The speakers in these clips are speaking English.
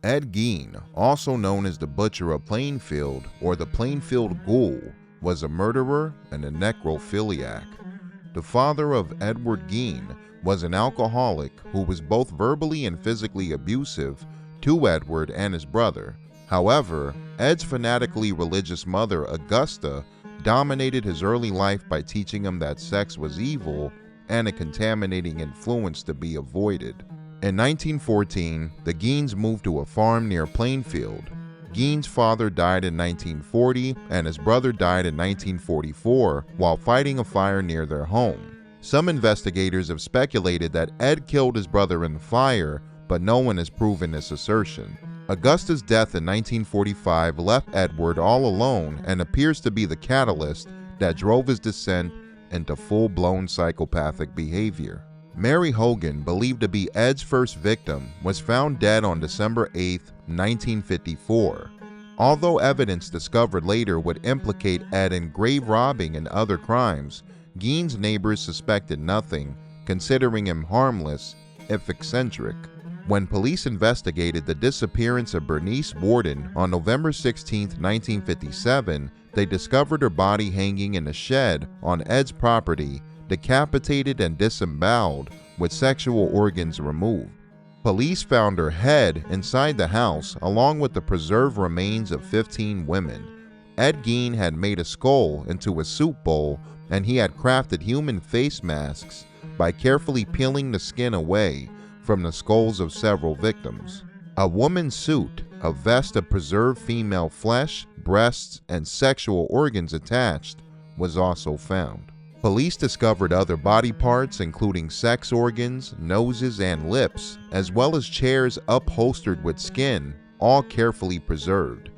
Ed Gein, also known as the Butcher of Plainfield or the Plainfield Ghoul, was a murderer and a necrophiliac. The father of Edward Gein was an alcoholic who was both verbally and physically abusive to Edward and his brother. However, Ed's fanatically religious mother, Augusta, dominated his early life by teaching him that sex was evil and a contaminating influence to be avoided. In 1914, the Geins moved to a farm near Plainfield. Gein's father died in 1940 and his brother died in 1944 while fighting a fire near their home. Some investigators have speculated that Ed killed his brother in the fire, but no one has proven this assertion. Augusta's death in 1945 left Edward all alone and appears to be the catalyst that drove his descent into full-blown psychopathic behavior. Mary Hogan, believed to be Ed's first victim, was found dead on December 8, 1954. Although evidence discovered later would implicate Ed in grave robbing and other crimes, Gein's neighbors suspected nothing, considering him harmless, if eccentric. When police investigated the disappearance of Bernice Worden on November 16, 1957, they discovered her body hanging in a shed on Ed's property, decapitated and disemboweled, with sexual organs removed. Police found her head inside the house along with the preserved remains of 15 women. Ed Gein had made a skull into a soup bowl, and he had crafted human face masks by carefully peeling the skin away from the skulls of several victims. A woman's suit, a vest of preserved female flesh, breasts, and sexual organs attached, was also found. Police discovered other body parts including sex organs, noses, and lips, as well as chairs upholstered with skin, all carefully preserved.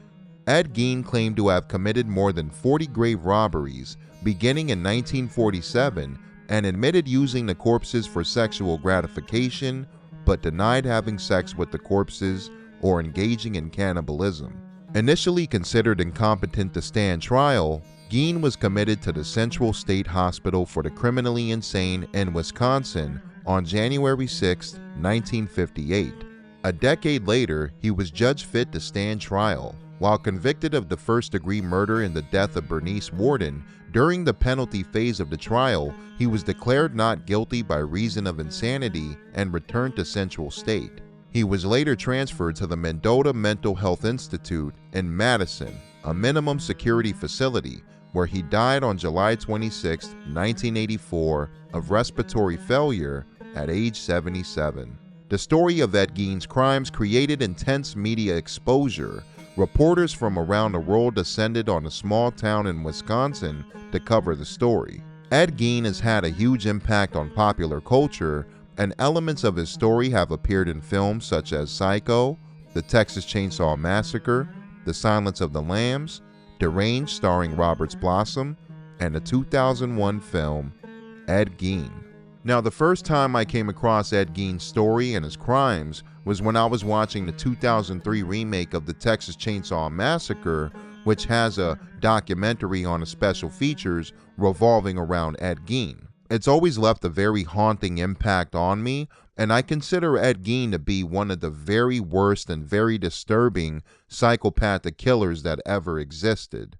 Ed Gein claimed to have committed more than 40 grave robberies beginning in 1947 and admitted using the corpses for sexual gratification, but denied having sex with the corpses or engaging in cannibalism. Initially considered incompetent to stand trial, Gein was committed to the Central State Hospital for the Criminally Insane in Wisconsin on January 6, 1958. A decade later, he was judged fit to stand trial. While convicted of the first-degree murder in the death of Bernice Worden, during the penalty phase of the trial, he was declared not guilty by reason of insanity and returned to Central State. He was later transferred to the Mendota Mental Health Institute in Madison, a minimum security facility, where he died on July 26, 1984, of respiratory failure at age 77. The story of Ed Gein's crimes created intense media exposure. Reporters from around the world descended on a small town in Wisconsin to cover the story. Ed Gein has had a huge impact on popular culture, and elements of his story have appeared in films such as Psycho, The Texas Chainsaw Massacre, The Silence of the Lambs, Deranged starring Robert Blossom, and the 2001 film Ed Gein. Now, the first time I came across Ed Gein's story and his crimes was when I was watching the 2003 remake of The Texas Chainsaw Massacre, which has a documentary on the special features revolving around Ed Gein. It's always left a very haunting impact on me, and I consider Ed Gein to be one of the very worst and very disturbing psychopathic killers that ever existed.